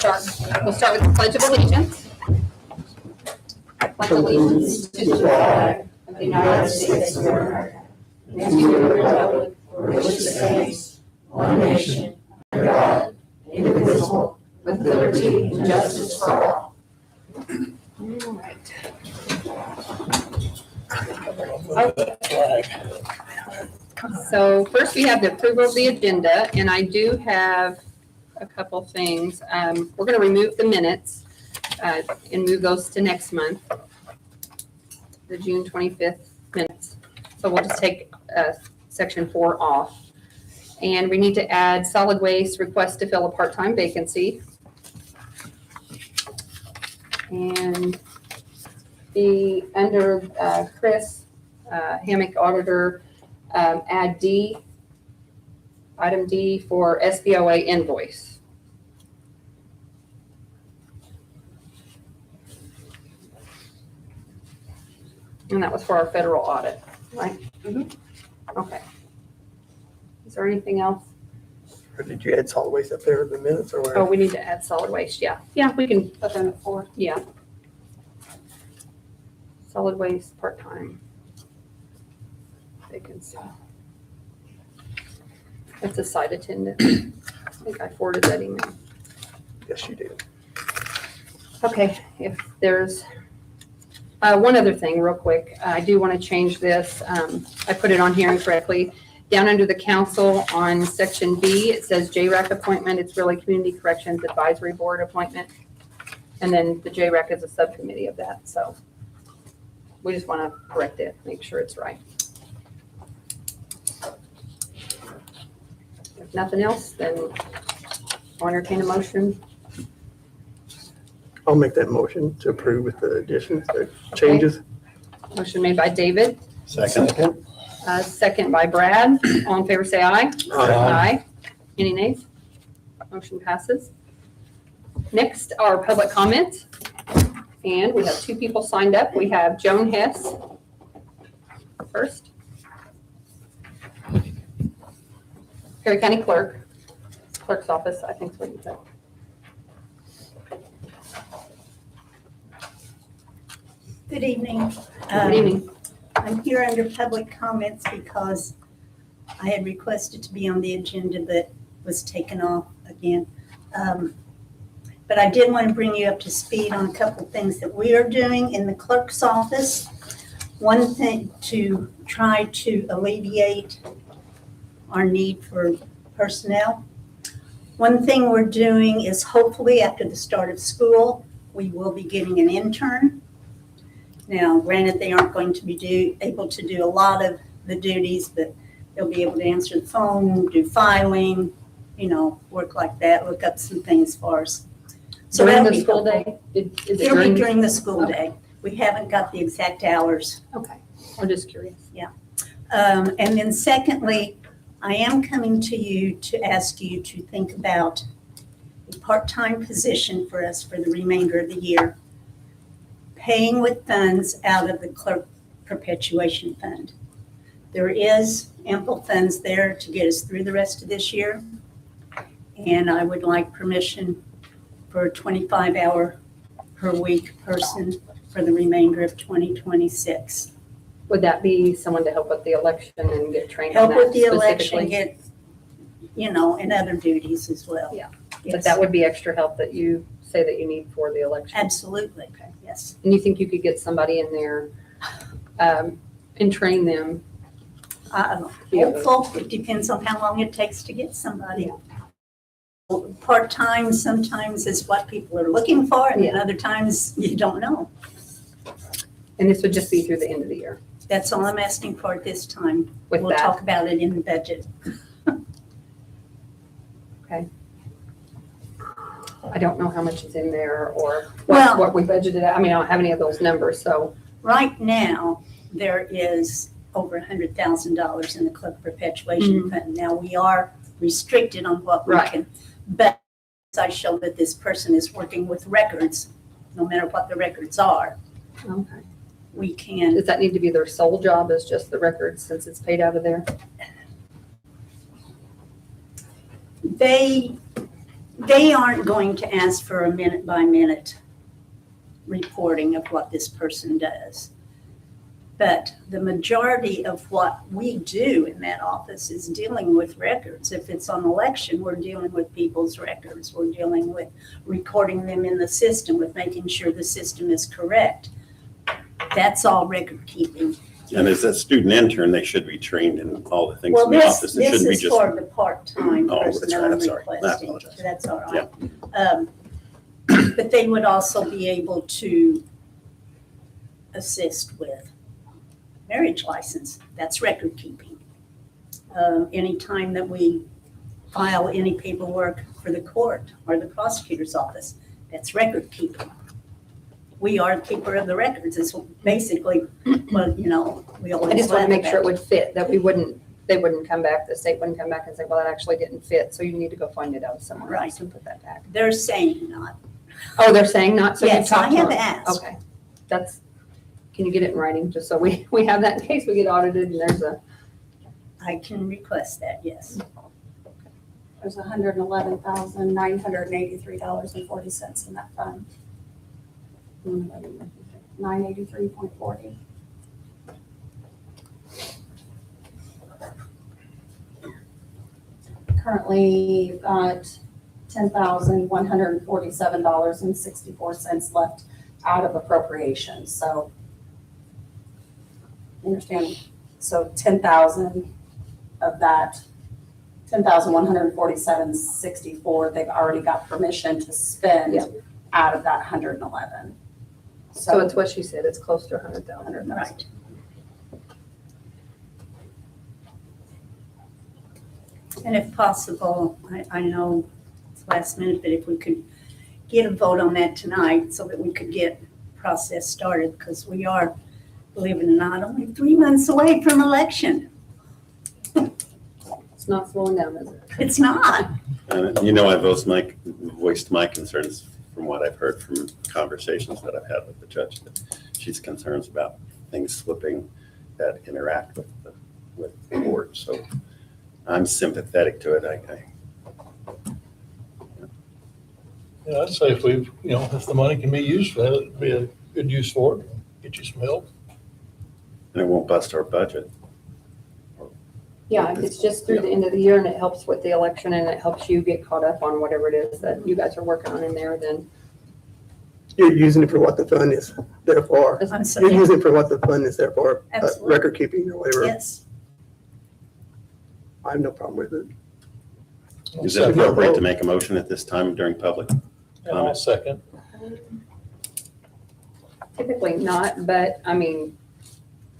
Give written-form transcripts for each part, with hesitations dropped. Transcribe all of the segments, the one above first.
We'll start with the Pledge of Allegiance. I pledge allegiance to the flag of the United States of America and to the republic for which it stands, one nation, under God, indivisible, with liberty and justice for all. All right. Okay. So first we have the approval of the agenda, and I do have a couple things. We're going to remove the minutes and move those to next month, the June 25th minutes. So we'll just take section 4 off. And we need to add solid waste request to fill a part-time vacancy. And the under Chris Hammock Auditor, add D, item D for SBOA invoice. And that was for our federal audit, right? Mm-hmm. Okay. Is there anything else? Or did you add solid waste up there in the minutes or where? Oh, we need to add solid waste, yeah. Yeah, we can put them at 4, yeah. Solid waste, part-time. Vacancy. That's a site attendant. I think I forwarded that email. Yes, you did. Okay, if there's one other thing real quick, I do want to change this. I put it on here incorrectly. Down under the council on section B, it says JRAC appointment. It's really Community Corrections Advisory Board appointment. And then the JRAC is a subcommittee of that. So we just want to correct it, make sure it's right. If nothing else, then I'll entertain a motion. I'll make that motion to approve with the additions, the changes. Motion made by David, Second. second by Brad. All in favor, say aye. Aye. Any nays? Motion passes. Next, our public comment. And we have 2 people signed up. We have Joan Hess first. Perry County Clerk's office, I think is what you said. Good evening. Good evening. I'm here under public comments because I had requested to be on the agenda but was taken off again. But I did want to bring you up to speed on a couple of things that we are doing in the clerk's office. One thing to try to alleviate our need for personnel. One thing we're doing is hopefully after the start of school, we will be getting an intern. Now, granted, they aren't going to be able to do a lot of the duties, but they'll be able to answer the phone, do filing, work like that, look up some things for us. So During that'll the be school helpful. day? Is it It'll be during? during the school Okay. day. We haven't got the exact hours. Okay, I'm just curious. And then secondly, I am coming to you to ask you to think about a part-time position for us for the remainder of the year, paying with funds out of the clerk perpetuation fund. There is ample funds there to get us through the rest of this year. And I would like permission for a 25-hour per week person for the remainder of 2026. Would that be someone to help with the election and get trained on Help that with the election, specifically? get, and other duties as well. Yeah. But Yes, that would be extra help that you say that you need for the election? absolutely. Okay. Yes. And you think you could get somebody in there and train them? Hopeful, it depends on how long it takes to get somebody. Part-time sometimes is what people are looking for, and then other times you don't know. And this would just be through the end of the year That's all I'm asking for at this time. with We'll that? talk about it in the budget. Okay. I don't know how much is in there or Well- what we budgeted. I mean, I don't have any of those numbers, so. Right now, there is over $100,000 in the clerk perpetuation fund. Now, we are restricted on what we Right. can, but I show that this person is working with records, no matter what the records are, Okay. we can. Does that need to be their sole job as just the records since it's paid out of there? They They aren't going to ask for a minute by minute reporting of what this person does. But the majority of what we do in that office is dealing with records. If it's on election, we're dealing with people's records. We're dealing with recording them in the system, with making sure the system is correct. That's all record keeping. And as a student intern, they should be trained in all the things Well, in the this office. It shouldn't be is just, for the part-time Oh, person that's that right. I'm I'm sorry. I requesting. apologize. That's all right. But they would also be able to assist with marriage license. That's record keeping. Anytime that we file any paperwork for the court or the prosecutor's office, that's record keeping. We are the keeper of the records. It's basically, well, we always. I just want laugh to make sure it about would fit, that they wouldn't come back, the state wouldn't come back and say, well, that actually didn't fit, so you need to go find it out somewhere else and put that back. They're saying not. Oh, they're saying not, so you Yes, I talked to have them. asked. Okay, can you get it in writing, just so we have that in case we get audited and there's a, I can request that, yes. There's $111,983.40 in that fund, 983.40. Currently, you've got $10,147.64 left out of appropriations, so you understand, so 10,000 of that, 10,147.64, they've already got permission to spend Yeah. out of that 111. so it's what she said, it's close to 100,000. Right. And if possible, I know it's last minute, but if we could get a vote on that tonight so that we could get process started, because we are, believe it or not, only 3 months away from election. It's not slowing down, is it? It's not. I voiced my concerns from what I've heard from conversations that I've had with the judge, that she's concerns about things slipping that interact with the board. So I'm sympathetic to it. Yeah, I'd say if if the money can be used for that, it'd be a good use for it. Get you some help. And it won't bust our budget. Yeah, if it's just through the end of the year and it helps with the election and it helps you get caught up on whatever it is that you guys are working on in there, then You're using it for what the fund is there for. I'm You're sorry. using it for what the fund is there for, Absolutely. record keeping or whatever. Yes. I have no problem with it. Is it appropriate to make a motion at this time during public? And I'll second. typically not, but I mean,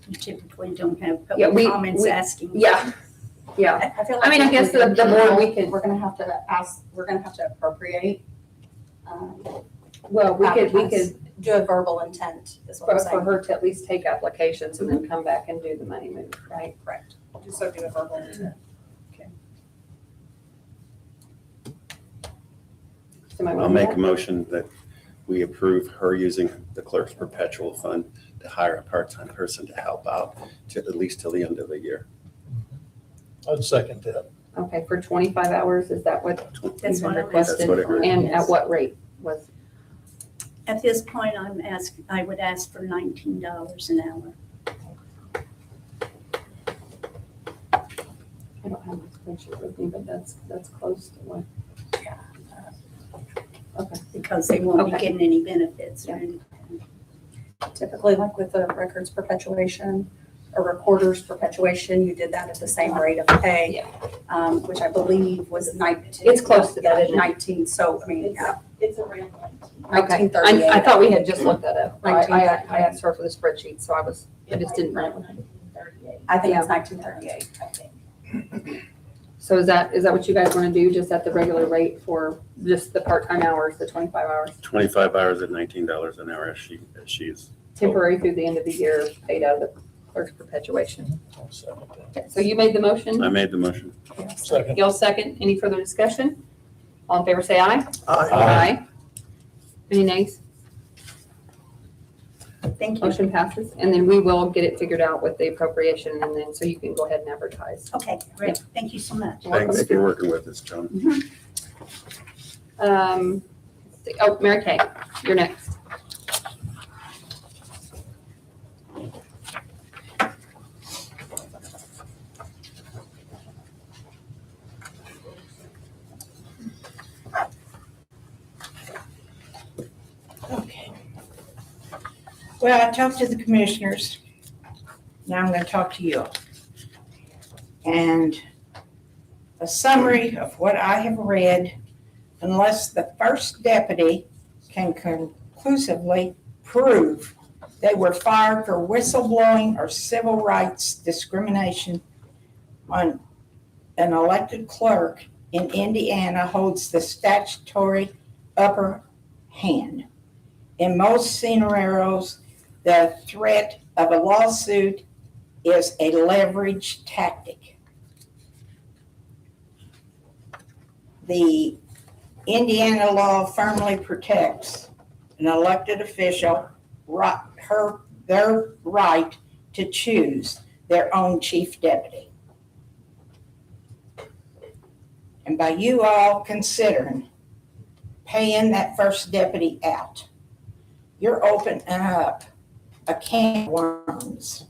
You typically don't have Yeah, public we- comments we- asking. yeah. I feel like. I mean, I guess the board, we can, We're gonna have to appropriate. well, we could, Do a verbal intent, is what I'm for saying. her to at least take applications and then come back and do the money move, right? Correct. Do a verbal intent. Somebody I'll wanna do make that? a motion that we approve her using the clerk's perpetual fund to hire a part-time person to help out to at least till the end of the year. I'd second that. Okay, for 25 hours, is that what That's you what had I'm requested? That's what it read. And at what rate was, At this point, I would ask for $19 an hour. I don't have my spreadsheet with me, but that's close to what? Okay, Because they won't be Okay. getting any benefits or Yeah. anything. Typically, like with the records perpetuation or recorder's perpetuation, you did that at the same rate of pay, which I believe was 19. It's close to that, isn't it? 19, so, I mean, It's around 19. okay. 1938. I thought we had just looked that up. I 1938. asked her for the spreadsheet, so I just didn't know. 1938, I think Yeah. it's 1938. I think. So is that what you guys want to do, just at the regular rate for just the part-time hours, the 25 hours? 25 hours at $19 an hour as she is. Temporary through the end of the year, paid out of the clerk's perpetuation. I'll second that. Okay, so you made the motion? I made the motion. Second. Gil second. Any further discussion? All in favor, say aye. Aye. Any nays? Thank you. Motion passes. And then we will get it figured out with the appropriation and then, so you can go ahead and advertise. Okay, great. Thank you so much. Thanks for working with us, John. Oh, Mary Kay, you're next. Okay. Well, I talked to the commissioners. Now I'm going to talk to you. And a summary of what I have read, unless the first deputy can conclusively prove they were fired for whistleblowing or civil rights discrimination on an elected clerk in Indiana holds the statutory upper hand. In most scenarios, the threat of a lawsuit is a leverage tactic. The Indiana law firmly protects an elected official their right to choose their own chief deputy. And by you all considering paying that first deputy out, you're opening up a can of worms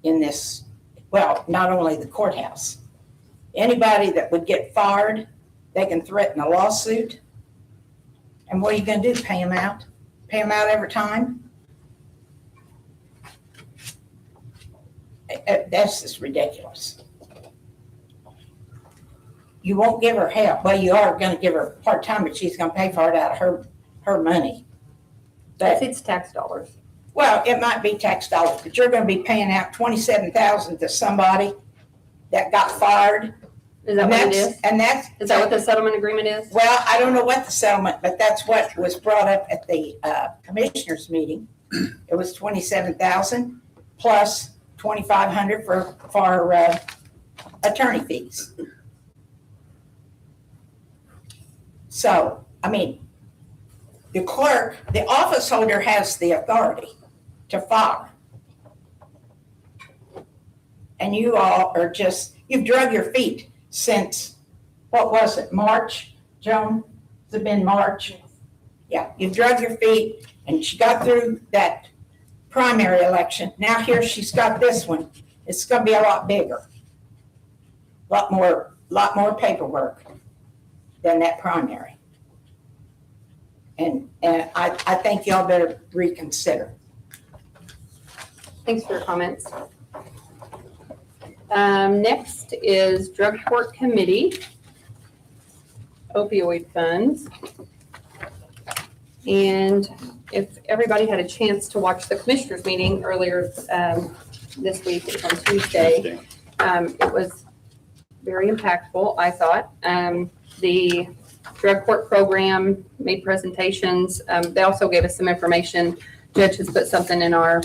in this, well, not only the courthouse. Anybody that would get fired, they can threaten a lawsuit. And what are you going to do, pay them out? Pay them out every time? That's just ridiculous. You won't give her help. Well, you are going to give her part-time, but she's going to pay for it out of her money. But, It's tax dollars. well, it might be tax dollars, but you're going to be paying out $27,000 to somebody that got fired. Is that what it is? And that's. Is that what the settlement agreement is? Well, I don't know what the settlement, but that's what was brought up at the commissioners meeting. It was $27,000 plus $2,500 for attorney fees. So, I mean, the clerk, the office holder has the authority to fire. And you all are just, you've drug your feet since, what was it, March, Joan? Has it been March? Yeah, you've drug your feet and she got through that primary election. Now here she's got this one. It's gonna be a lot bigger. Lot more paperwork than that primary. And I think y'all better reconsider. Thanks for your comments. Next is Drug Court Committee, opioid funds. And if everybody had a chance to watch the commissioners meeting earlier this week, it was on Tuesday, it was very impactful, I thought. The drug court program made presentations. They also gave us some information. Judge has put something in our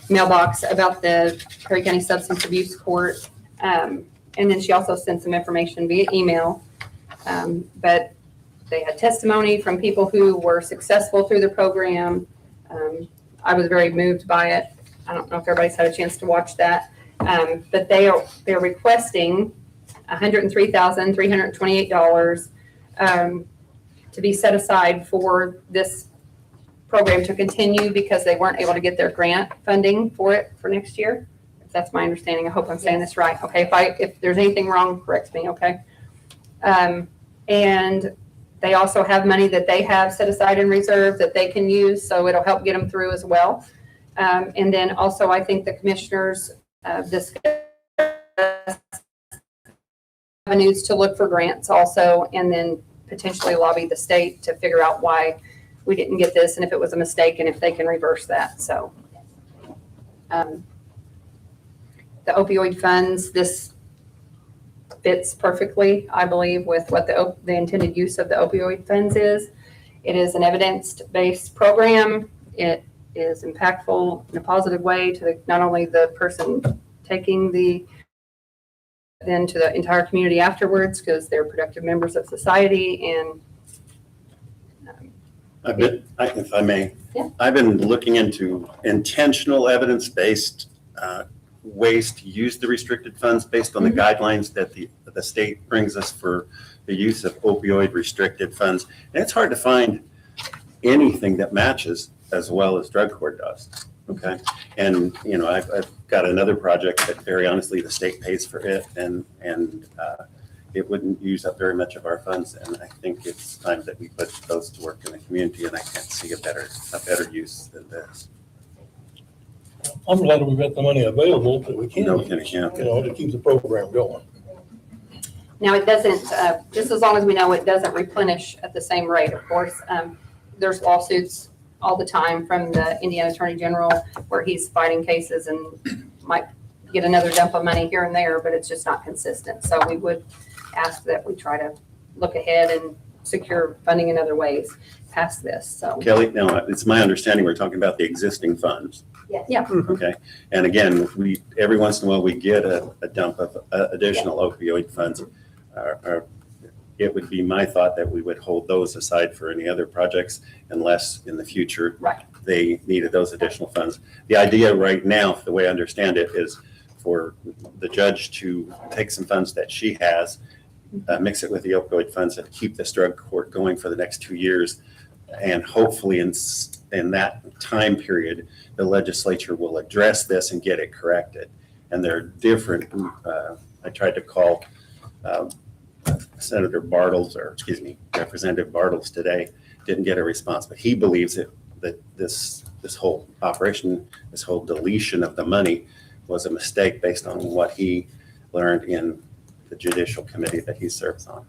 mailbox about the Perry County Substance Abuse Court. And then she also sent some information via email. But they had testimony from people who were successful through the program. I was very moved by it. I don't know if everybody's had a chance to watch that. But they're requesting $103,328 to be set aside for this program to continue because they weren't able to get their grant funding for it for next year. If that's my understanding. I hope I'm saying this right. Okay, if there's anything wrong, correct me, okay? And they also have money that they have set aside in reserve that they can use, so it'll help get them through as well. And then also I think the commissioners discussed avenues to look for grants also, and then potentially lobby the state to figure out why we didn't get this and if it was a mistake and if they can reverse that. So the opioid funds, this fits perfectly, I believe, with what the intended use of the opioid funds is. It is an evidence-based program. It is impactful in a positive way to not only the person taking then to the entire community afterwards, because they're productive members of society. And if I may, Yeah. I've been looking into intentional evidence-based ways to use the restricted funds based on the guidelines that the state brings us for the use of opioid restricted funds. And it's hard to find anything that matches as well as drug court does. Okay. And, you know, I've got another project that very honestly, the state pays for it and it wouldn't use up very much of our funds. And I think it's time that we put those to work in the community, and I can't see a better use than this. I'm glad we've got the money available that we can No use, kidding, yeah. you know, to keep the program going. Now, it doesn't, just as long as we know it doesn't replenish at the same rate, of course. There's lawsuits all the time from the Indiana Attorney General where he's fighting cases and might get another dump of money here and there, but it's just not consistent. So we would ask that we try to look ahead and secure funding in other ways past this, so. Kelly, now, it's my understanding we're talking about the existing funds. Yes. Yeah. Okay, and again, every once in a while, we get a dump of additional opioid funds. It would be my thought that we would hold those aside for any other projects unless in the future Right. they needed those additional funds. The idea right now, the way I understand it, is for the judge to take some funds that she has, mix it with the opioid funds and keep this drug court going for the next 2 years. And hopefully in that time period, the legislature will address this and get it corrected. And there are different, I tried to call Senator Bartles, or excuse me, Representative Bartles today, didn't get a response, but he believes that this whole operation, this whole deletion of the money was a mistake based on what he learned in the judicial committee that he serves on.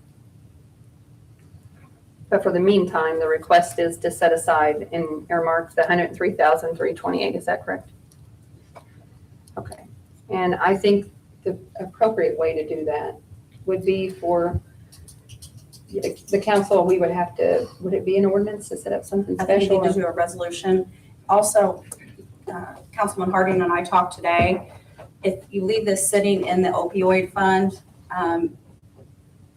But for the meantime, the request is to set aside and earmark the $103,328. Is that correct? Okay. And I think the appropriate way to do that would be for the council. We would have to, would it be an ordinance to set up something I think you special? need to do a resolution. Also, Councilman Harding and I talked today, if you leave this sitting in the opioid fund,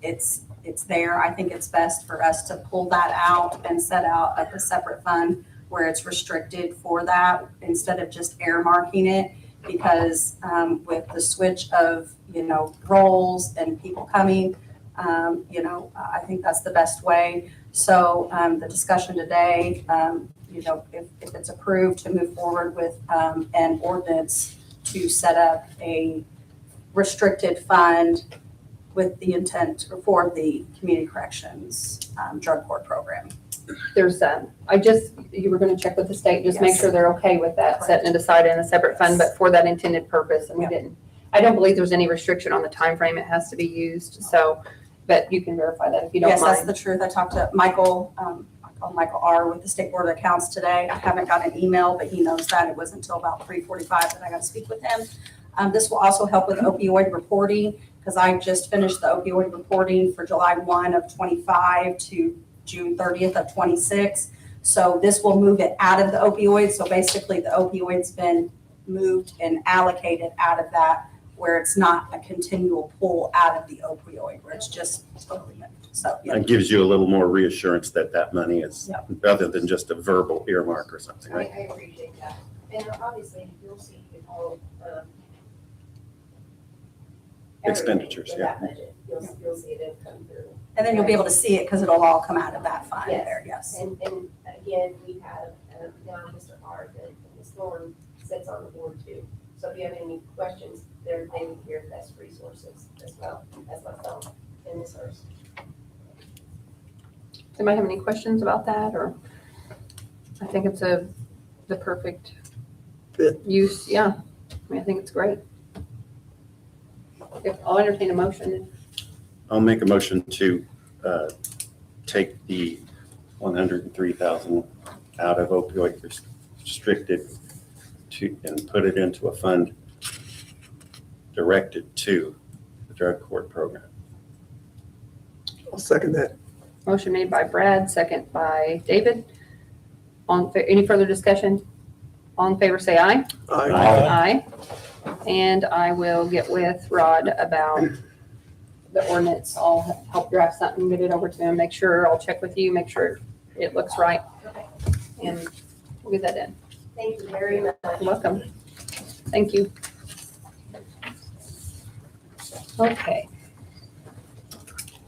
it's there. I think it's best for us to pull that out and set out a separate fund where it's restricted for that instead of just earmarking it, because with the switch of, you know, roles and people coming, you know, I think that's the best way. So the discussion today, you know, if it's approved, to move forward with an ordinance to set up a restricted fund with the intent for the community corrections drug court program. There's, you were going to check with the state, just make Yes. sure they're okay with that, Correct. setting it aside in a separate fund, Yes. but for that intended purpose, and we Yeah. didn't. I don't believe there's any restriction on the time frame it has to be used, so, but you can verify that if you don't Yes, that's mind. the truth. I talked to Michael, I called Michael R. with the State Board of Accounts today. I haven't got an email, but he knows that. It wasn't until about 3:45 that I got to speak with him. This will also help with opioid reporting, because I just finished the opioid reporting for July 1 of 25 to June 30th of 26. So this will move it out of the opioids. So basically the opioid's been moved and allocated out of that, where it's not a continual pull out of the opioid, where it's just totally moved. So, yeah. It gives you a little more reassurance that that money is, Yeah. rather than just a verbal earmark or something, I right? appreciate that. And obviously, you'll see it all, Expenditures, everything in that budget. You'll see it come through. And then you'll be able to see it because it'll all come out of that fund Yes. there, yes. And again, we have, now Mr. Hart and Ms. Thorne sits on the board too. So if you have any questions, they would hear the best resources as well as myself and Ms. Hurst. Anybody have any questions about that, or? I think it's the perfect Fit. use, yeah. I mean, I think it's great. If, I'll entertain a motion. I'll make a motion to take the 103,000 out of opioid restricted and put it into a fund directed to the drug court program. I'll second that. Motion made by Brad, second by David. Any further discussion? All in favor, say aye. Aye. Aye. And I will get with Rod about the ordinance. I'll help draft something, get it over to him, make sure, I'll check with you, make sure it looks right. Okay. And we'll get that in. Thank you very much. You're welcome. Thank you. Okay.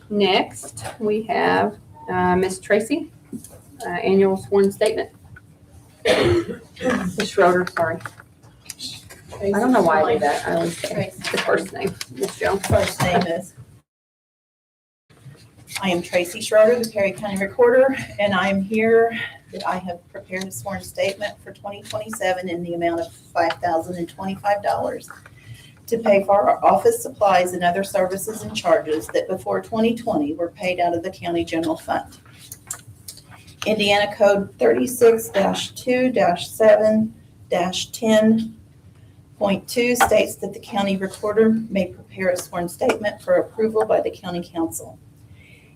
Next, we have Ms. Tracy, annual sworn statement. Ms. Schroeder, sorry. I don't know why I did that. I always say the first name, Ms. Jones. First name is, I am Tracy Schroeder, the Perry County Recorder, and I'm here that I have prepared a sworn statement for 2027 in the amount of $5,025 to pay for our office supplies and other services and charges that before 2020 were paid out of the county general fund. Indiana Code 36-2-7-10.2 states that the county recorder may prepare a sworn statement for approval by the county council.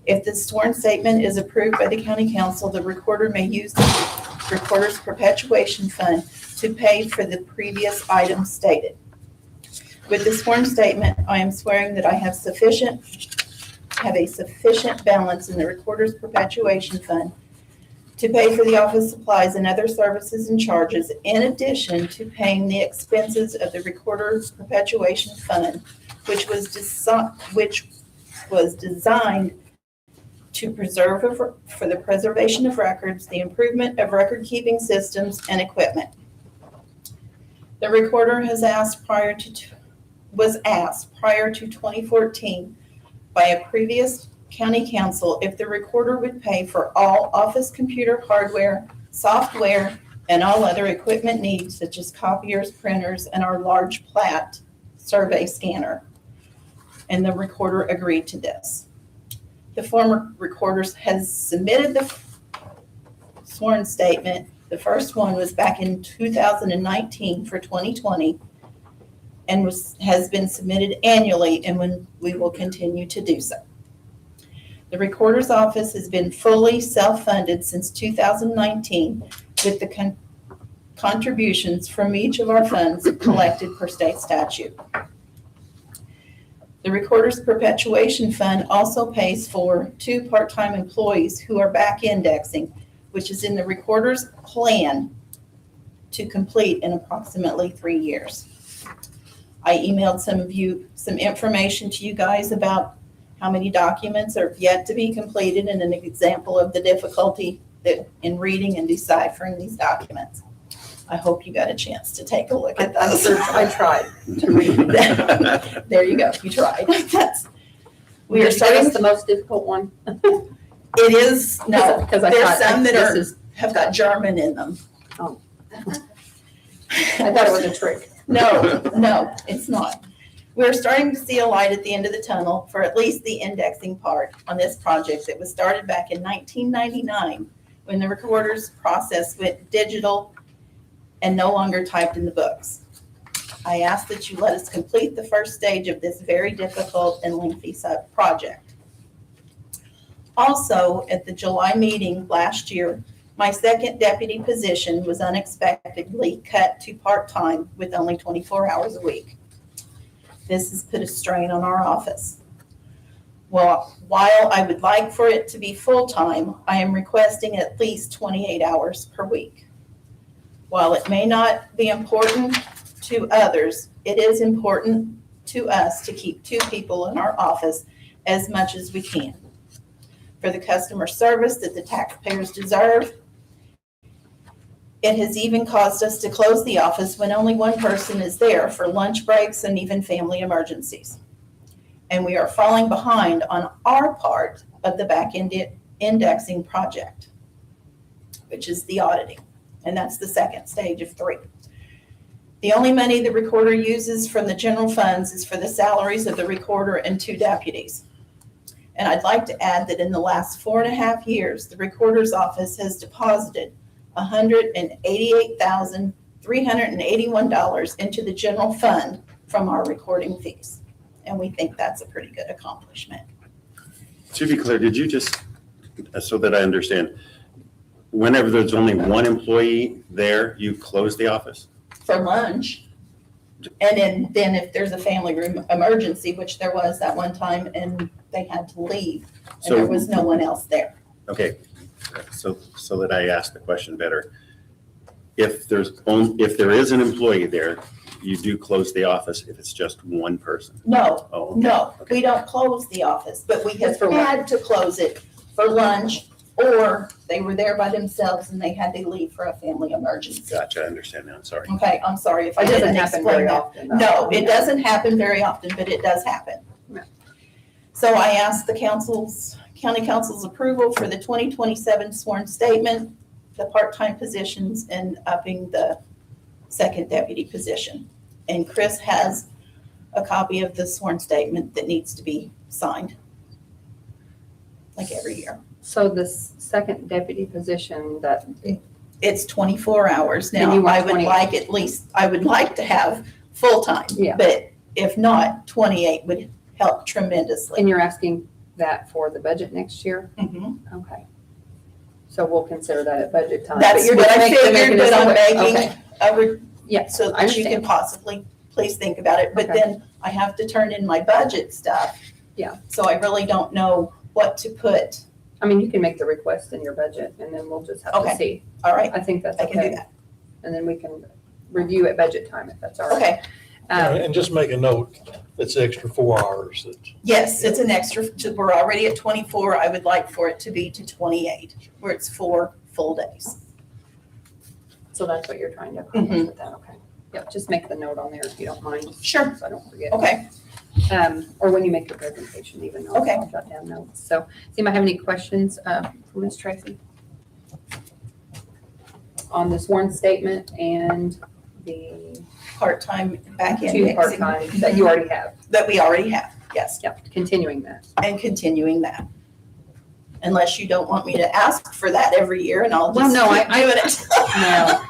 If the sworn statement is approved by the county council, the recorder may use the recorder's perpetuation fund to pay for the previous items stated. With the sworn statement, I am swearing that I have a sufficient balance in the recorder's perpetuation fund to pay for the office supplies and other services and charges, in addition to paying the expenses of the recorder's perpetuation fund, which was designed to preserve for the preservation of records, the improvement of record-keeping systems and equipment. The recorder was asked prior to 2014 by a previous county council if the recorder would pay for all office computer hardware, software, and all other equipment needs such as copiers, printers, and our large plat survey scanner. And the recorder agreed to this. The former recorders has submitted the sworn statement. The first one was back in 2019 for 2020 and has been submitted annually, and we will continue to do so. The recorder's office has been fully self-funded since 2019 with the contributions from each of our funds collected per state statute. The recorder's perpetuation fund also pays for 2 part-time employees who are back indexing, which is in the recorder's plan to complete in approximately 3 years. I emailed some information to you guys about how many documents are yet to be completed and an example of the difficulty in reading and deciphering these documents. I hope you got a chance to take a look at those. I tried to read that. There you go. You tried. We are Is starting. the most difficult one? It is no, Because I there's thought some that this have got German in them. I thought it was a trick. No, it's not. We're starting to see a light at the end of the tunnel for at least the indexing part on this project that was started back in 1999 when the recorder's process went digital and no longer typed in the books. I ask that you let us complete the first stage of this very difficult and lengthy project. Also, at the July meeting last year, my second deputy position was unexpectedly cut to part-time with only 24 hours a week. This has put a strain on our office. Well, while I would like for it to be full-time, I am requesting at least 28 hours per week. While it may not be important to others, it is important to us to keep 2 people in our office as much as we can for the customer service that the taxpayers deserve. It has even caused us to close the office when only one person is there for lunch breaks and even family emergencies. And we are falling behind on our part of the back-end indexing project, which is the auditing. And that's the second stage of 3. The only money the recorder uses from the general funds is for the salaries of the recorder and 2 deputies. And I'd like to add that in the last 4.5 years, the recorder's office has deposited $188,381 into the general fund from our recording fees. And we think that's a pretty good accomplishment. To be clear, did you just, so that I understand, whenever there's only one employee there, you close the office? For lunch. And then if there's a family room emergency, which there was that one time, and they had to leave, and there was no one else there. Okay, so that I ask the question better. If there is an employee there, you do close the office if it's just one person. No, Oh, okay. no, Okay. we don't close the office, but we have Just for what? had to close it for lunch, or they were there by themselves and they had to leave for a family emergency. Gotcha, I understand now, sorry. Okay, I'm sorry if I It doesn't didn't happen explain very that. often. though. No, it doesn't happen very often, but it does happen. Yeah. So I asked the county council's approval for the 2027 sworn statement, the part-time positions, and upping the second deputy position. And Chris has a copy of the sworn statement that needs to be signed, like every year. So this second deputy position that, It's 24 hours And now. you want I would 20. like at least, I would like to have full-time. Yeah. But if not, 28 would help tremendously. and you're asking that for the budget next year? Mhm. Okay. So we'll consider that at budget time. That's But you're what just I making the figured, but I'm mechanism- making okay. Yeah, so I that you can understand. possibly, please think about it. But Okay. then I have to turn in my budget stuff. Yeah. So I really don't know what to put. I mean, you can make the request in your budget and then we'll just have to Okay. see. All right, I think that's I can do okay. that. And then we can review at budget time if that's all right. Okay, And just make a note, that's extra 4 hours. yes, it's an extra, we're already at 24. I would like for it to be to 28, where it's 4 full days. So that's what you're trying to accomplish with that, okay. Yep, just make the note on there if you don't mind. Sure. So I don't forget. Okay, Or when you make your presentation, even though Okay. I'll jot down notes. So, does anybody have any questions for Ms. Tracy? On the sworn statement and the part-time back end two mixing. part-time that you already have? That we already have, yes, Yep, continuing that. and continuing that. Unless you don't want me to ask for that every year and I'll Well, just no, keep doing it. No,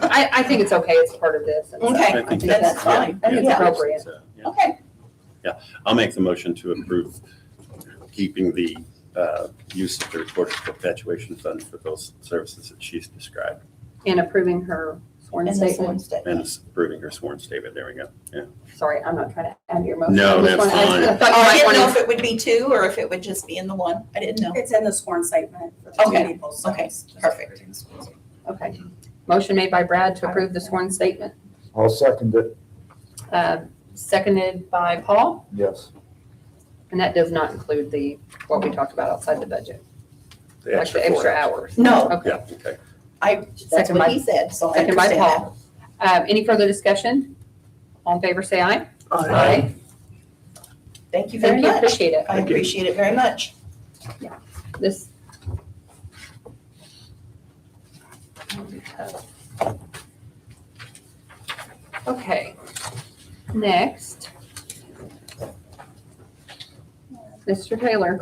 I think it's okay, it's part of this. and so Okay, I I think think then that's that's fine. I think it's Yeah. appropriate. So, yeah. Okay, I'll make the motion to approve keeping the use of the Recorder's Perpetuation Fund for those services that she's described, And approving her sworn and the statement. sworn statement. and approving her sworn statement. There we go. Yeah. Sorry, I'm not trying to add your motion. No, I just that's wanna- fine. I thought Oh, you I might didn't know want if it would be 2 or if it would just be in the one. I didn't know. It's in the sworn statement for the Okay. two people. so Okay. it's just- Perfect. to, okay. Motion made by Brad to approve the sworn statement, I'll second it, seconded by Paul, yes. and that does not include what we talked about outside the budget, The like the 4 extra hours. hours. No, Okay. Yeah, okay. that's Second what by- he said, so I Second by understand that. Paul. Any further discussion? All in favor, say aye. Aye. Thank you very Thank you, much. appreciate it. I Thank you. appreciate it very much. This. Okay, next. Mr. Taylor.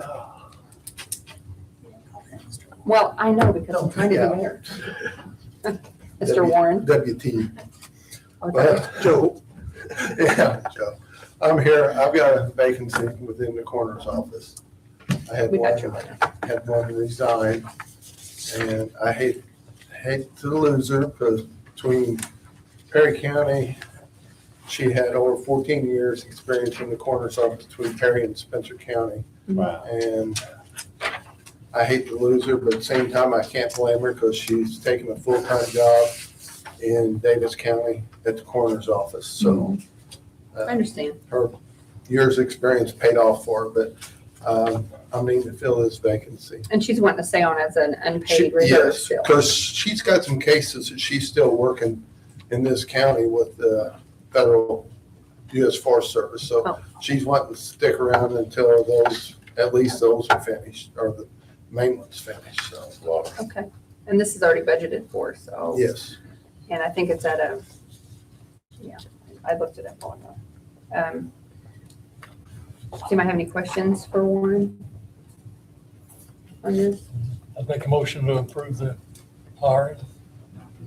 Well, I know because I'm trying to do here. Mr. Warren. WT. Okay. Well, Joe, yeah, Joe. I'm here. I've got a vacancy within the coroner's office. I had We got you. one resign, and I hate to lose her because between Perry County, she had over 14 years experience in the coroner's office between Perry and Spencer County. Wow. And I hate to lose her, but at the same time, I can't blame her because she's taken a full-time job in Davis County at the coroner's office. So I understand. her years' of experience paid off for her, but I mean to fill this vacancy. And she's wanting to stay on as an unpaid reserve Yes, still. because she's got some cases that she's still working in this county with the federal U.S. Forest Service. So Oh. she's wanting to stick around until those, at least those are finished, or the main one's finished, so. Okay, and this is already budgeted for, so. Yes. And I think it's at yeah, I looked it up on does anybody have any questions for Warren on this? I'd make a motion to approve the hiring.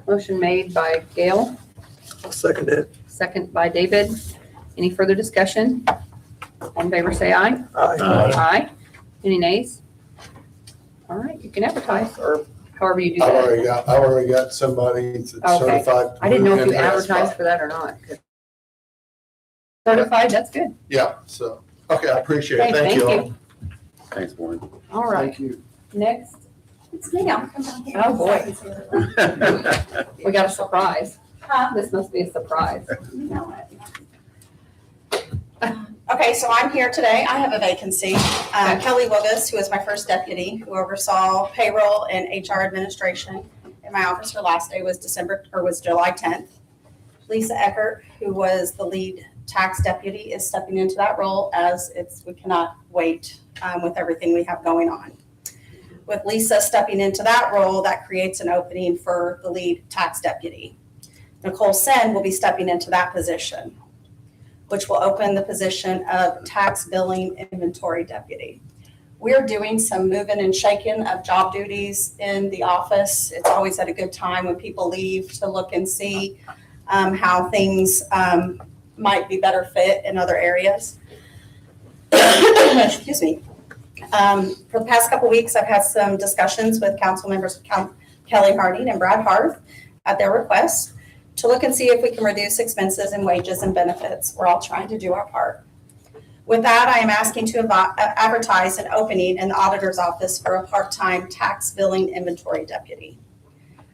Motion made by Gail, I'll second it. second by David. Any further discussion? All in favor, say aye. Aye. Aye. Any nays? All right, you can advertise, or however you do I've that. already got somebody that's Okay. certified. to I didn't know move if you into that advertised spot. for that or not. Certified, that's good. Yeah, so, okay, I appreciate Okay, it. Thank you all. Thanks, Warren. All right, Thank you. next, It's me, I'm coming down here. Oh, boy. we got a surprise. This must be a surprise. You know it. Okay, so I'm here today. I have a vacancy. Kelly Wilgus, who was my first deputy, who oversaw payroll and HR administration in my office. Her last day was July 10th. Lisa Eckert, who was the lead tax deputy, is stepping into that role as we cannot wait with everything we have going on. With Lisa stepping into that role, that creates an opening for the lead tax deputy. Nicole Sen will be stepping into that position, which will open the position of tax billing inventory deputy. We're doing some moving and shaking of job duties in the office. It's always at a good time when people leave to look and see how things might be better fit in other areas. Excuse me. For the past couple weeks, I've had some discussions with council members Kelly Harding and Brad Harth at their request to look and see if we can reduce expenses and wages and benefits. We're all trying to do our part. With that, I am asking to advertise an opening in the auditor's office for a part-time tax billing inventory deputy.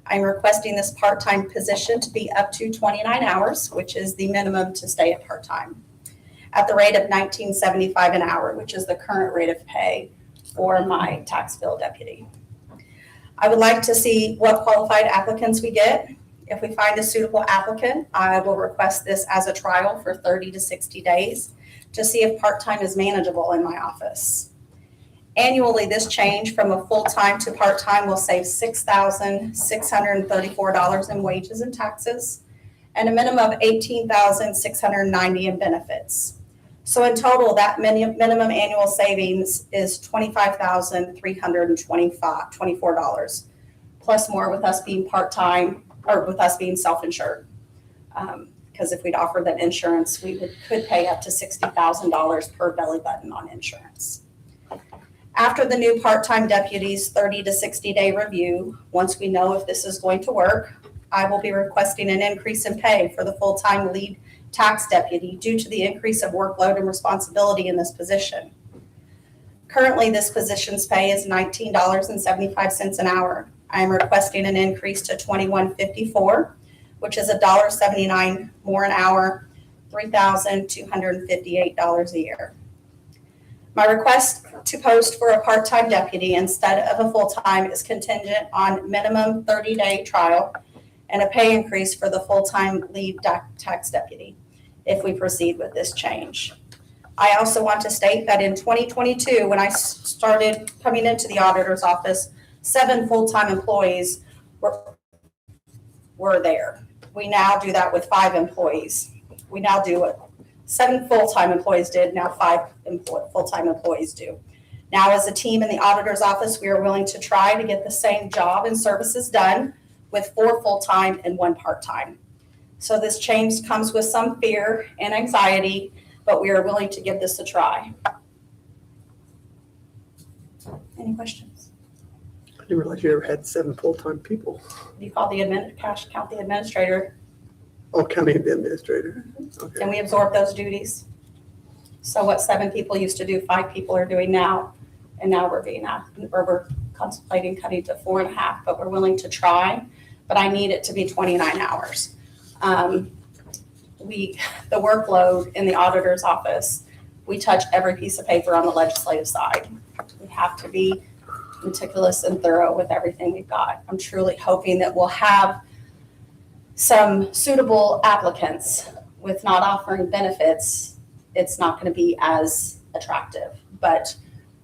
I'm requesting this part-time position to be up to 29 hours, which is the minimum to stay at part-time, at the rate of $19.75 an hour, which is the current rate of pay for my tax bill deputy. I would like to see what qualified applicants we get. If we find a suitable applicant, I will request this as a trial for 30 to 60 days to see if part-time is manageable in my office. Annually, this change from a full-time to part-time will save $6,634 in wages and taxes and a minimum of $18,690 in benefits. So in total, that minimum annual savings is $25,324, plus more with us being part-time or with us being self-insured. Because if we'd offered that insurance, we could pay up to $60,000 per belly button on insurance. After the new part-time deputy's 30 to 60-day review, once we know if this is going to work, I will be requesting an increase in pay for the full-time lead tax deputy due to the increase of workload and responsibility in this position. Currently, this position's pay is $19.75 an hour. I am requesting an increase to $21.54, which is $1.79 more an hour, $3,258 a year. My request to post for a part-time deputy instead of a full-time is contingent on minimum 30-day trial and a pay increase for the full-time lead tax deputy if we proceed with this change. I also want to state that in 2022, when I started coming into the auditor's office, 7 full-time employees were there. We now do that with 5 employees. We now do what 7 full-time employees did, now 5 full-time employees do. Now, as a team in the auditor's office, we are willing to try to get the same job and services done with 4 full-time and 1 part-time. So this change comes with some fear and anxiety, but we are willing to give this a try. Any questions? I didn't realize you ever had 7 full-time people. You call the county administrator, Oh, county administrator. Okay. and we absorb those duties. So what 7 people used to do, 5 people are doing now, and now we're contemplating cutting to 4.5, but we're willing to try. But I need it to be 29 hours. The workload in the auditor's office, we touch every piece of paper on the legislative side. We have to be meticulous and thorough with everything we've got. I'm truly hoping that we'll have some suitable applicants. With not offering benefits, it's not going to be as attractive, but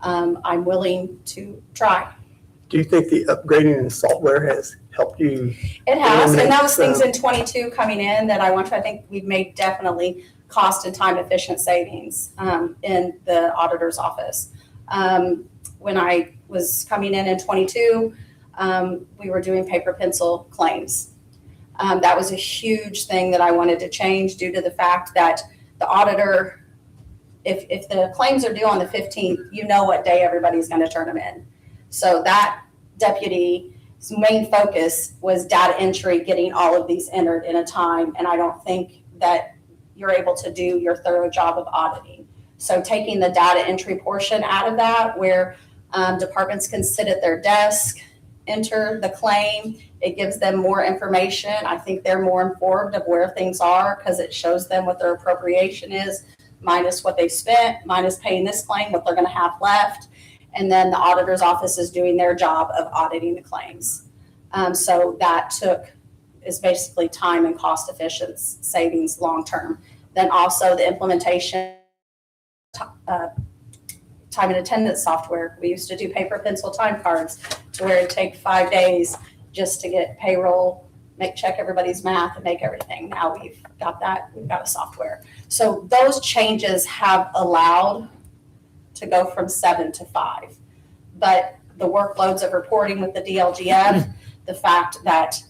I'm willing to try. Do you think the upgrading in software has helped you? It has, and that was Eliminates, things in 22 coming in that I think we've made definitely cost and time efficient savings in the auditor's office. When I was coming in 22, we were doing paper pencil claims. That was a huge thing that I wanted to change due to the fact that the auditor, if the claims are due on the 15th, you know what day everybody's going to turn them in. So that deputy's main focus was data entry, getting all of these entered in a time, and I don't think that you're able to do your thorough job of auditing. So taking the data entry portion out of that, where departments can sit at their desk enter the claim. It gives them more information. I think they're more informed of where things are because it shows them what their appropriation is, minus what they've spent, minus paying this claim, what they're going to have left. And then the auditor's office is doing their job of auditing the claims. So that is basically time and cost efficient savings long term. Then also the implementation time and attendance software. We used to do paper pencil time cards to where it'd take 5 days just to get payroll, check everybody's math and make everything. Now we've got a software. So those changes have allowed to go from 7 to 5. But the workloads of reporting with the DLGF, the fact that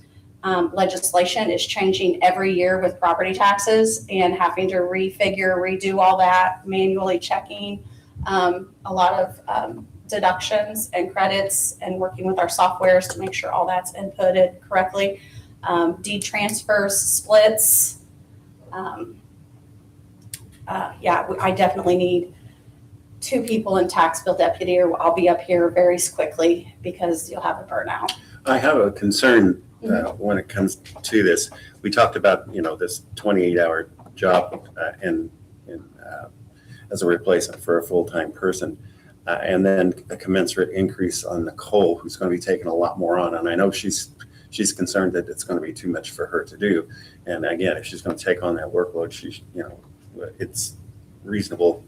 legislation is changing every year with property taxes and having to redo all that, manually checking a lot of deductions and credits and working with our softwares to make sure all that's inputted correctly. Deed transfers, splits. I definitely need 2 people in tax bill deputy, or I'll be up here very quickly because you'll have a burnout. I have a concern when it comes to this. We talked about, this 28-hour job as a replacement for a full-time person, and then a commensurate increase on Nicole, who's going to be taking a lot more on. And I know she's concerned that it's going to be too much for her to do. And again, if she's going to take on that workload, it's reasonable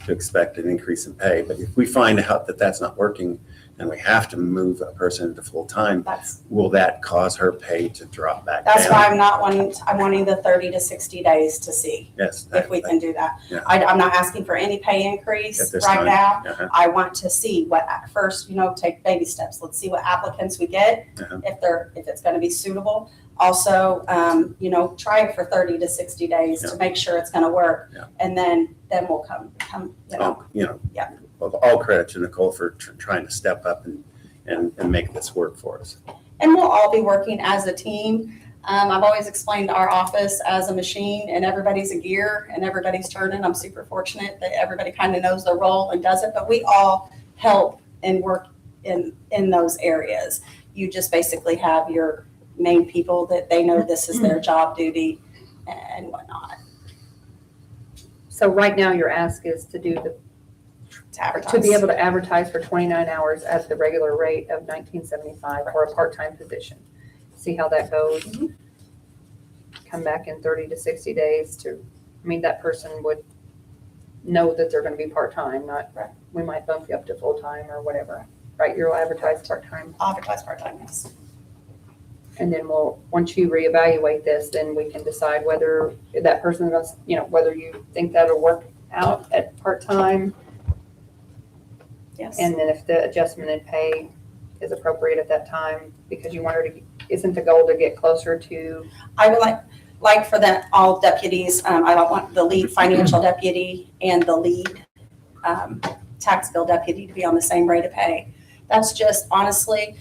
to expect an increase in pay. But if we find out that that's not working and we have to move a person into full-time, will that cause her pay to drop back down? That's why I'm wanting the 30 to 60 days to see if we can do that. Yeah. I'm not asking for any pay increase right now. I want to see what first, take baby steps. Let's see what applicants we get, if it's going to be suitable. Also, try it for 30 to 60 days to make sure it's going to work. Yeah. And then we'll come. All credit to Nicole for trying to step up and make this work for us. And we'll all be working as a team. I've always explained our office as a machine, and everybody's a gear and everybody's turning. I'm super fortunate that everybody kind of knows their role and does it, but we all help and work in those areas. You just basically have your main people that they know this is their job duty and whatnot. So right now your ask is to be able to advertise for 29 hours at the regular rate of $19.75 for a part-time position. See how that goes. Mm-hmm. Come back in 30 to 60 days that person would know that they're going to be part-time, not, we might bump you up to full-time or whatever, right? You'll advertise part-time. Advertise part-time, yes. And then once you reevaluate this, then we can decide whether that person goes, whether you think that'll work out at part-time. Yes. And then if the adjustment in pay is appropriate at that time, because you want her to, isn't the goal to get closer to? I would like for all deputies, I want the lead financial deputy and the lead tax bill deputy to be on the same rate of pay. That's just honestly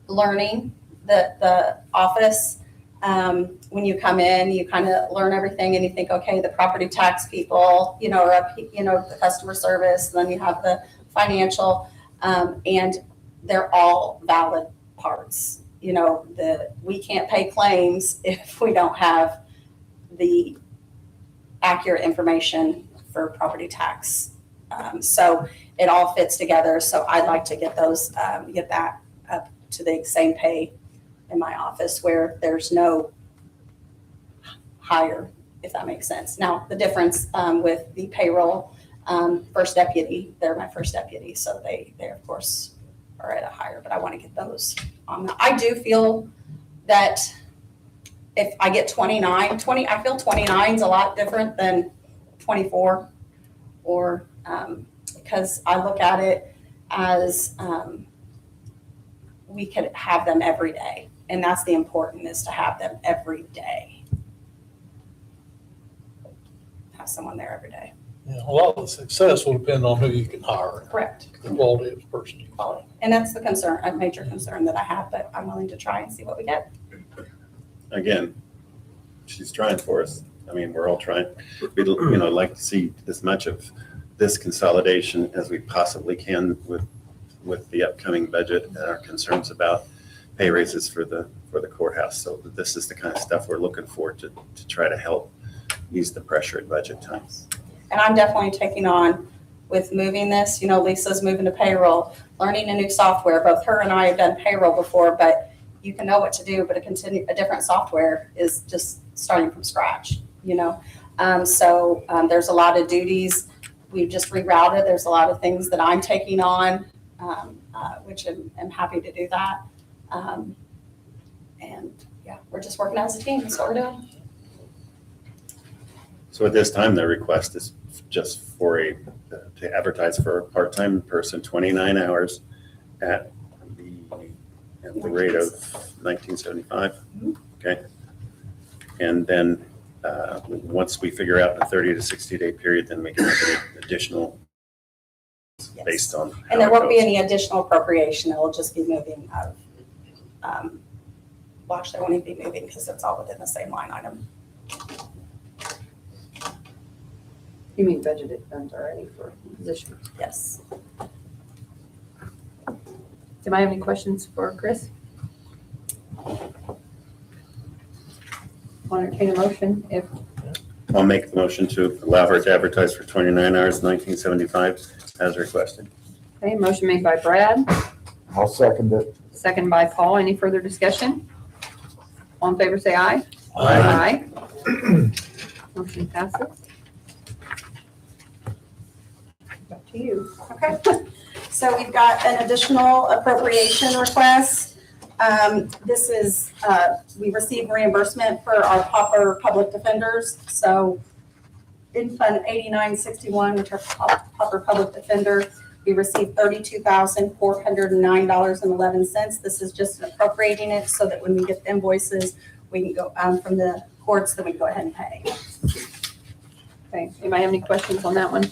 learning the office. When you come in, you kind of learn everything and you think, okay, the property tax people, are up, the customer service, and then you have the financial, and they're all valid parts. We can't pay claims if we don't have the accurate information for property tax. So it all fits together. So I'd like to get that up to the same pay in my office where there's no higher, if that makes sense. Now, the difference with the payroll first deputy, they're my first deputy, so they of course are at a higher, but I want to get those on. I do feel that if I get 29, I feel 29 is a lot different than 24, or because I look at it as we could have them every day. And that's the important, is to have them every day. Have someone there every day. Yeah, a lot of the success will depend on who you can hire, Correct. the quality of the person you hire. Quality. And that's the concern, a major concern that I have, but I'm willing to try and see what we get. Again, she's trying for us. We're all trying. We'd like to see as much of this consolidation as we possibly can with with the upcoming budget and our concerns about pay raises for the courthouse. So this is the kind of stuff we're looking for to try to help ease the pressure at budget times. And I'm definitely taking on with moving this, Lisa's moving to payroll, learning a new software. Both her and I have done payroll before, but you can know what to do, but a different software is just starting from scratch, So there's a lot of duties. We've just rerouted. There's a lot of things that I'm taking on, which I'm happy to do that. And yeah, we're just working as a team. That's what we're doing. So at this time, the request is just to advertise for a part-time person, 29 hours at the rate of $19.75. Okay. And then once we figure out the 30 to 60 day period, then we can have any additional based on. And there won't be any additional appropriation. It will just be moving out of, well, actually, I won't even be moving because it's all within the same line item. You mean budgeted funds already for position? Yes. Do I have any questions for Chris? I'll entertain a motion if, I'll make the motion to allow her to advertise for 29 hours, 19.75 as requested. okay, motion made by Brad, I'll second it. second by Paul. Any further discussion? All in favor, say aye. Aye. Aye. Motion passes. Back to you. Okay. So we've got an additional appropriation request. This is, we received reimbursement for our pauper public defenders. So in Fund 8961, which are pauper public defender, we received $32,409.11. This is just appropriating it so that when we get the invoices, we can go from the courts, then we can go ahead and pay. Okay, anybody have any questions on that one?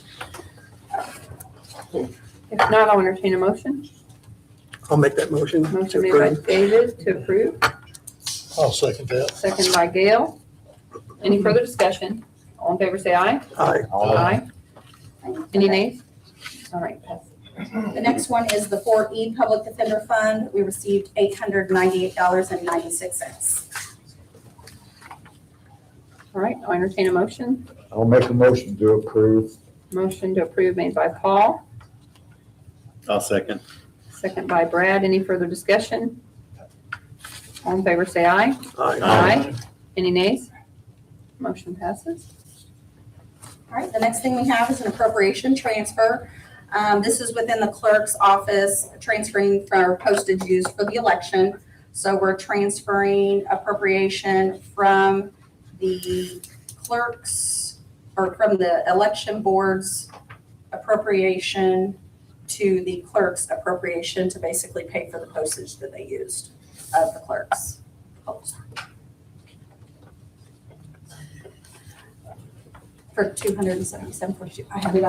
If not, I'll entertain a motion. I'll make that motion. Motion to made by approve. David to approve, I'll second that. second by Gail. Any further discussion? All in favor, say aye. Aye. Aye. Any nays? All right, pass. The next one is the 4E Public Defender Fund. We received $898.96. All right, I'll entertain a motion. I'll make a motion to approve. Motion to approve made by Paul, I'll second. second by Brad. Any further discussion? All in favor, say aye. Aye. Aye. Any nays? Motion passes. All right, the next thing we have is an appropriation transfer. This is within the clerk's office, transferring for postage used for the election. So we're transferring appropriation from the clerk's, or from the election board's appropriation to the clerk's appropriation to basically pay for the postage that they used of the clerks. Oh, sorry. For 277.42. I have it.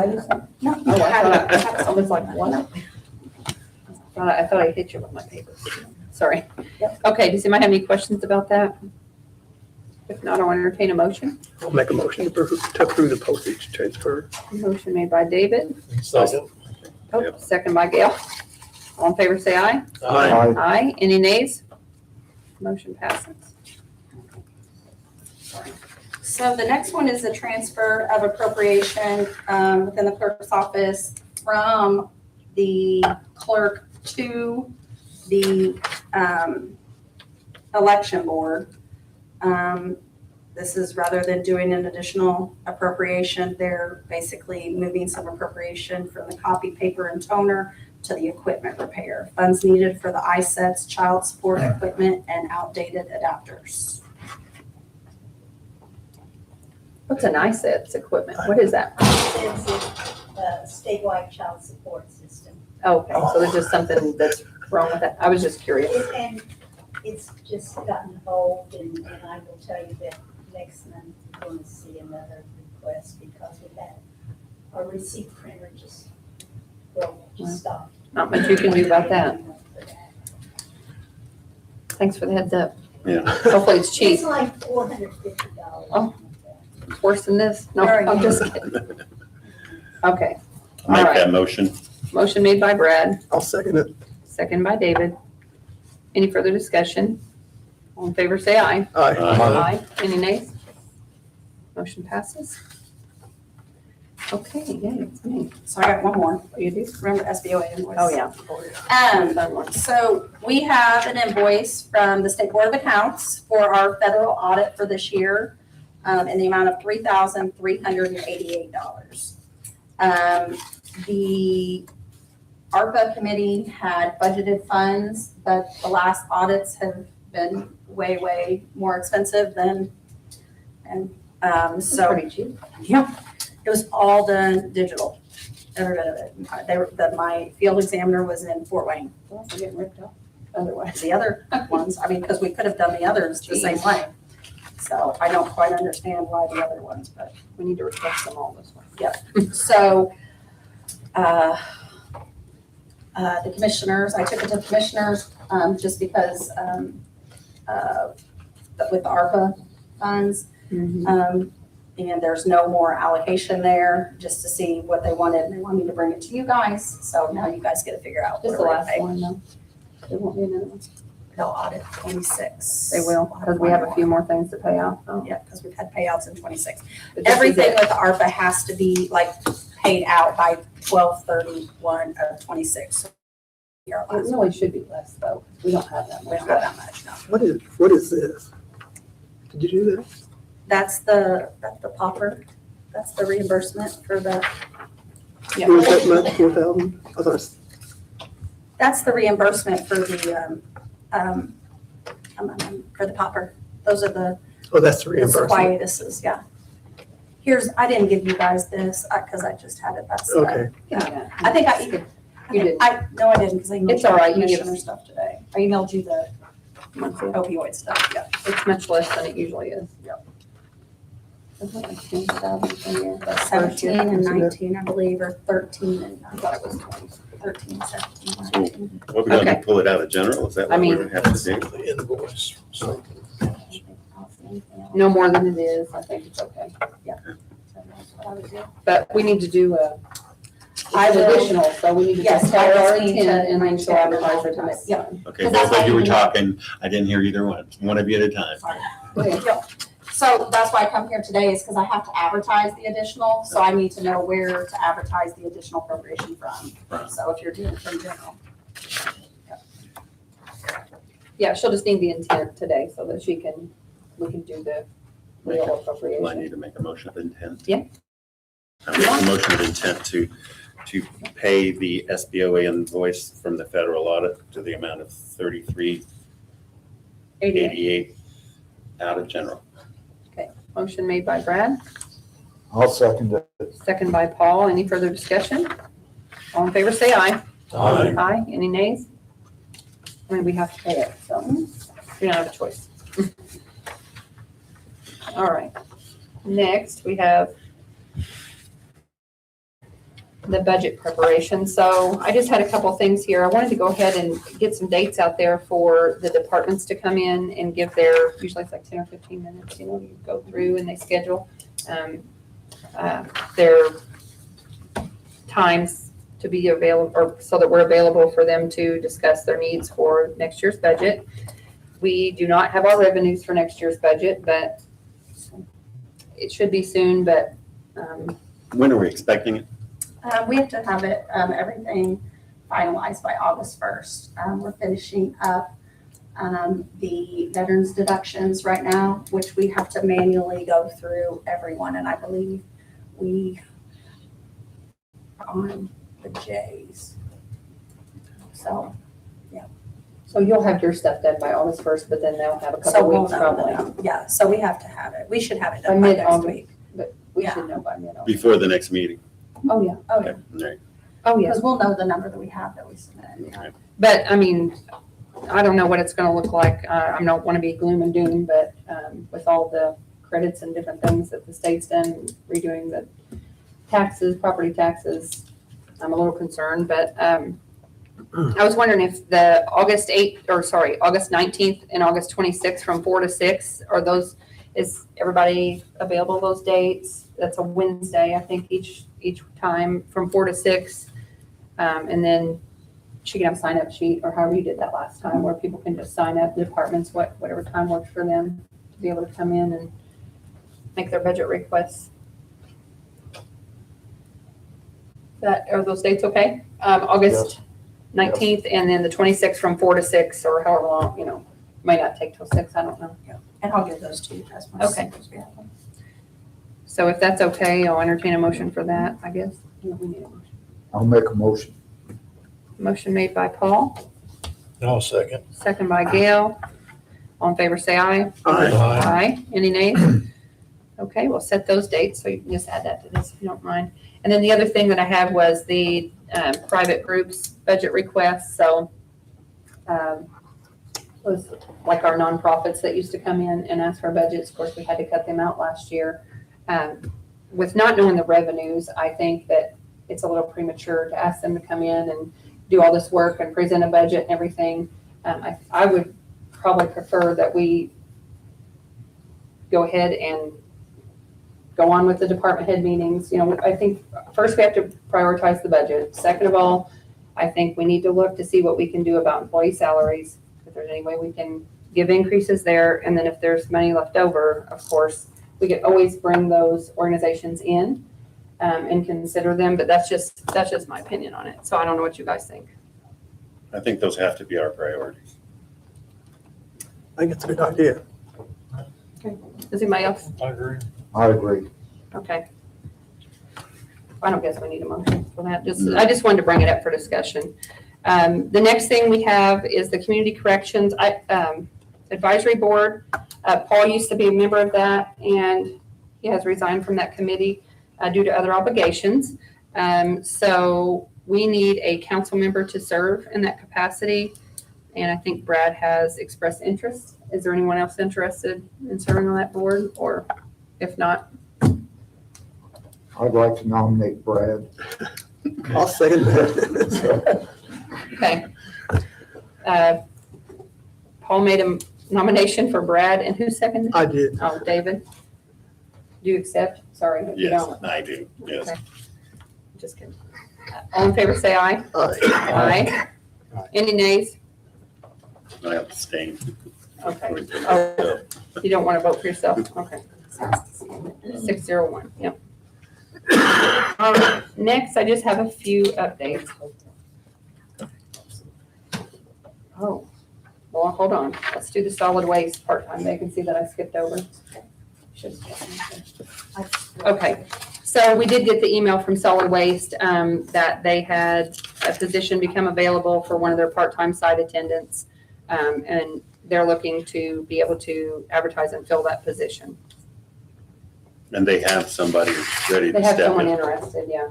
No, Oh, you I have it. thought I was like, what? I thought I hit you with my papers. Sorry. Okay, does anybody have any questions about that? If not, I'll entertain a motion. I'll make a motion to approve the postage transfer. Motion made by David, Second. second by Gail. All in favor, say aye. Aye. Aye. Any nays? Motion passes. So the next one is a transfer of appropriation within the clerk's office from the clerk to the election board. This is rather than doing an additional appropriation, they're basically moving some appropriation from the copy, paper, and toner to the equipment repair. Funds needed for the iSets, child support equipment, and outdated adapters. What's an ISETS equipment? What is that? It's a statewide child support system. Okay, so there's just something that's wrong with that. I was just curious. And it's just gotten old, and I will tell you that next month you're going to see another request because of that. Our receipt printer just broke, just stopped. Not much you can do about that. Thanks for the heads up. Yeah. Hopefully it's cheap. It's like $450. Oh. Worse than this? No, I'm just kidding. Okay. I'll make All right. that motion. Motion made by Brad, I'll second it. second by David. Any further discussion? All in favor, say aye. Aye. Aye. Any nays? Motion passes. Okay, yeah, it's me. So I got one more. You do? Remember SBOA invoice? Oh, yeah. Fun one. So we have an invoice from the State Board of Accounts for our federal audit for this year in the amount of $3,388. The ARPA committee had budgeted funds, but the last audits have been way, way more expensive than, and so. Pretty cheap. It was all done digital, every bit of it. My field examiner was in Fort Wayne. Well, we're getting ripped off otherwise. The other ones, I mean, because we could have done the others the same way. So I don't quite understand why the other ones, but We need to request them all this way. so, the commissioners, I took it to the commissioners, just because, with the ARPA funds, and there's no more allocation there, just to see what they wanted, and they want me to bring it to you guys, so now you guys get to figure out. Just what the we're last gonna one, though. There won't be another one. pay. They'll audit 26. They will, because we have a few more things to pay out. So. Yeah, because we've had payouts in 26. But this is Everything it. with ARPA has to be like paid out by 12/31 of 26. So your It last really should be less, though. We don't have that We much. don't have that much, no. What is this? Did you do that? That's the popper. That's the reimbursement for the, Yeah. Was that month 4,000? I thought it's- that's the reimbursement for the, for the popper. Those are the Oh, that's the the reimbursement. quietuses, yeah. I didn't give you guys this, because I just had it, that's. Okay. Yeah. I think You did. No, I didn't, because I emailed It's all right, you you give commissioner us- stuff today. I emailed you the Monthly. opioid stuff, yeah. It's much less than it usually is. Yep. Isn't it like 10,000 a year? That's 17 and Isn't it? 19, I believe, or 13 and I thought it was 20. 13, 17, 19. What, we're gonna Okay. do, pull it out of general? Is that I what mean- we're gonna have to do? The invoice. So No more than it is, I think it's okay. So that's what I would do. But we need to do I an will- additional, so we need to Yes, just I tell just our need to intent and then make she'll sure advertise it to everyone next knows. time. Okay, Because that's both of why you were you- talking. I didn't hear either one of you at a time. Okay. Yep. So that's why I come here today, is because I have to advertise the additional, so I need to know where to advertise the additional appropriation from. Right. So if you're doing it from general. Yeah, she'll just need the intent today so that we can do the real Do I appropriation. need to make a motion of intent? Yeah. I make a motion of intent to pay the SBOA invoice from the federal audit to the amount of $33,88 out of general. Motion made by Brad, I'll second it. second by Paul. Any further discussion? All in favor, say aye. Aye. Aye. Any nays? I mean, we have to pay it, so we don't have a choice. All right. Next, we have the budget preparation. So I just had a couple things here. I wanted to go ahead and get some dates out there for the departments to come in and give their, usually it's like 10 or 15 minutes, you go through and they schedule their times to be available, or so that we're available for them to discuss their needs for next year's budget. We do not have our revenues for next year's budget, but it should be soon, but When are we expecting it? We have to have it, everything finalized by August 1st. We're finishing up the veterans deductions right now, which we have to manually go through everyone, and I believe we are on the J's. So, so you'll have your stuff done by August 1st, but then they'll have a so couple we'll weeks know, probably. yeah, so we have to have it. We should have it By done by next mid-August. week. But we Yeah. should know by mid-August. Before the next meeting? Oh, yeah. Oh, yeah, Okay, all right. Oh, yeah. because we'll know the number that we have that we submitted. Okay. But, I mean, I don't know what it's gonna look like. I don't wanna be gloom and doom, but, with all the credits and different things that the state's done, redoing the taxes, property taxes, I'm a little concerned, but, I was wondering if the August 19th and August 26th from 4 to 6, is everybody available those dates? That's a Wednesday, I think, each time from 4 to 6. And then she can have a sign-up sheet, or however you did that last time, where people can just sign up, the departments, whatever time works for them, to be able to come in and make their budget requests. Are those dates okay? August 19th, and then the 26th from 4 to 6, or however long, might not take till 6, I don't know. And I'll give those to you guys. Okay. So if that's okay, I'll entertain a motion for that, I guess. We need a motion. I'll make a motion. Motion made by Paul, I'll second. second by Gail. All in favor, say aye. Aye. Aye. Any nays? Okay, we'll set those dates, so you can just add that to this if you don't mind. And then the other thing that I had was the private groups budget requests, so was like our nonprofits that used to come in and ask for budgets. Of course, we had to cut them out last year. With not knowing the revenues, I think that it's a little premature to ask them to come in and do all this work and present a budget and everything. I would probably prefer that we go ahead and go on with the department head meetings. I think first we have to prioritize the budget. Second of all, I think we need to look to see what we can do about employee salaries, if there's any way we can give increases there. And then if there's money left over, of course, we could always bring those organizations in and consider them, but that's just my opinion on it. So I don't know what you guys think. I think those have to be our priorities. I think it's a good idea. Does anybody else? I agree. I agree. Okay. I don't guess we need a motion for that. I just wanted to bring it up for discussion. The next thing we have is the Community Corrections Advisory Board. Paul used to be a member of that, and he has resigned from that committee due to other obligations. So we need a council member to serve in that capacity, and I think Brad has expressed interest. Is there anyone else interested in serving on that board, or if not? I'd like to nominate Brad. I'll second that. Okay. Paul made a nomination for Brad, and who seconded? I did. Oh, David. Do you accept? Sorry, if you Yes, don't. I do, yes. Okay. Just kidding. All in favor, say aye. Aye. Aye. Any nays? I abstain. Okay. Oh, you don't want to vote for yourself? Okay. 601, yep. All right, next, I just have a few updates. Oh, well, hold on. Let's do the solid waste part-time vacancy that I skipped over. Okay, so we did get the email from Solid Waste that they had a position become available for one of their part-time site attendants. And they're looking to be able to advertise and fill that position. And they have somebody ready They to have step someone in. interested, yeah.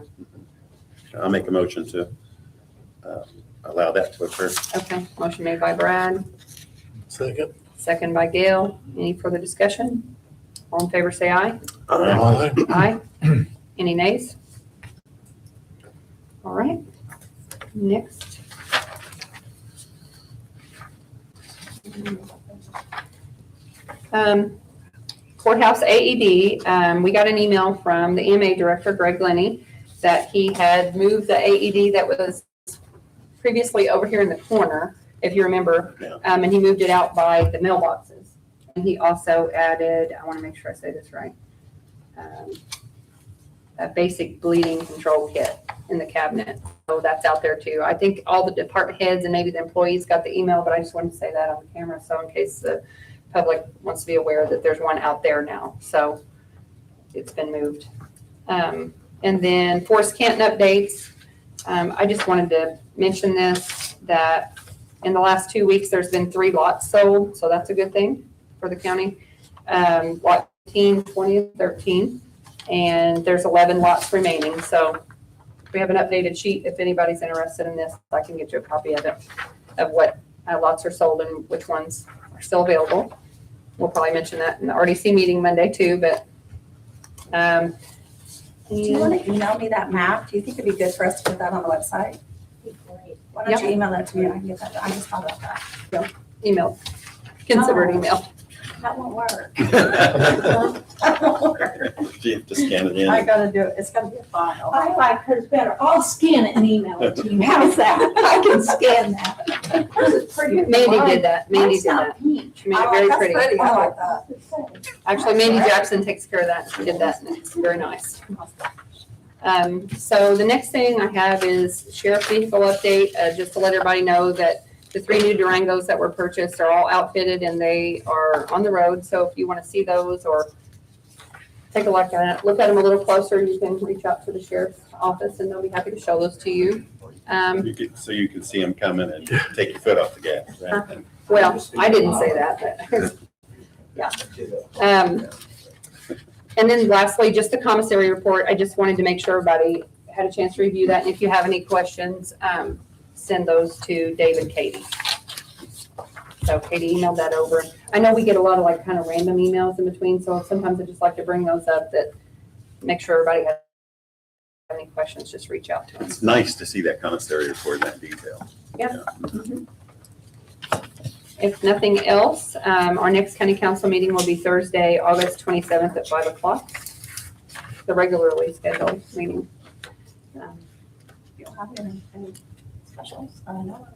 I'll make a motion to allow that to occur. Okay, motion made by Brad, Second. second by Gail. Any further discussion? All in favor, say aye. Aye. Aye. Aye. Any nays? All right, next. Courthouse AED, we got an email from the EMA director, Greg Lenny, that he had moved the AED that was previously over here in the corner, if you remember, Yeah. and he moved it out by the mailboxes. And he also added, I want to make sure I say this right, a basic bleeding control kit in the cabinet. So that's out there too. I think all the department heads and maybe the employees got the email, but I just wanted to say that on camera. So in case the public wants to be aware that there's one out there now. So it's been moved. And then Forest Canton updates. I just wanted to mention this, that in the last 2 weeks, there's been 3 lots sold. So that's a good thing for the county. Lot 18, 20, and 13. And there's 11 lots remaining. So we have an updated sheet. If anybody's interested in this, I can get you a copy of it, of what lots are sold and which ones are still available. We'll probably mention that in the RDC meeting Monday too, but. Do you want to email me that map? Do you think it'd be good for us to put that on the website? Why don't you email that to me and I can get that, I just thought about that. Email, consider it email. That won't work. Do That won't work. you have to scan it in? I gotta do it. It's gotta be a file. I like hers better. I'll scan it and email it to you. How's that? I can scan that. Hers is pretty. Mandy did that. Mandy Mine's did not that. peach. She made it very That's pretty. I like that. Actually, Mandy Jackson takes care of that. She did that, and it's very nice. So the next thing I have is sheriff vehicle update, just to let everybody know that the 3 new Durangos that were purchased are all outfitted and they are on the road. So if you want to see those or take a look at them a little closer, you can reach out to the sheriff's office and they'll be happy to show those to you. So you can see them coming and take your foot off the gas, right? Well, I didn't say that, but yeah. And then lastly, just the commissary report. I just wanted to make sure everybody had a chance to review that. And if you have any questions, send those to Dave and Katie. So Katie emailed that over. I know we get a lot of like kind of random emails in between, so sometimes I just like to bring those up that make sure everybody has any questions, just reach out to us. It's nice to see that commissary report in that detail. Yeah. Mhm. If nothing else, our next county council meeting will be Thursday, August 27th at 5 o'clock. The regularly scheduled meeting. You don't have any specials? I know.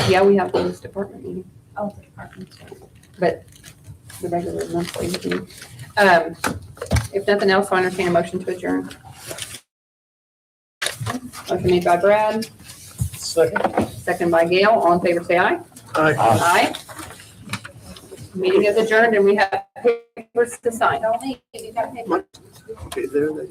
Yeah, we have the police department meeting, Oh, the department. but the regular monthly meeting. If nothing else, I'll entertain a motion to adjourn. Motion made by Brad, Second. second by Gail. All in favor, say aye. Aye. Aye. Meeting is adjourned and we have papers to sign. Don't leave. You gotta pay. Okay, there they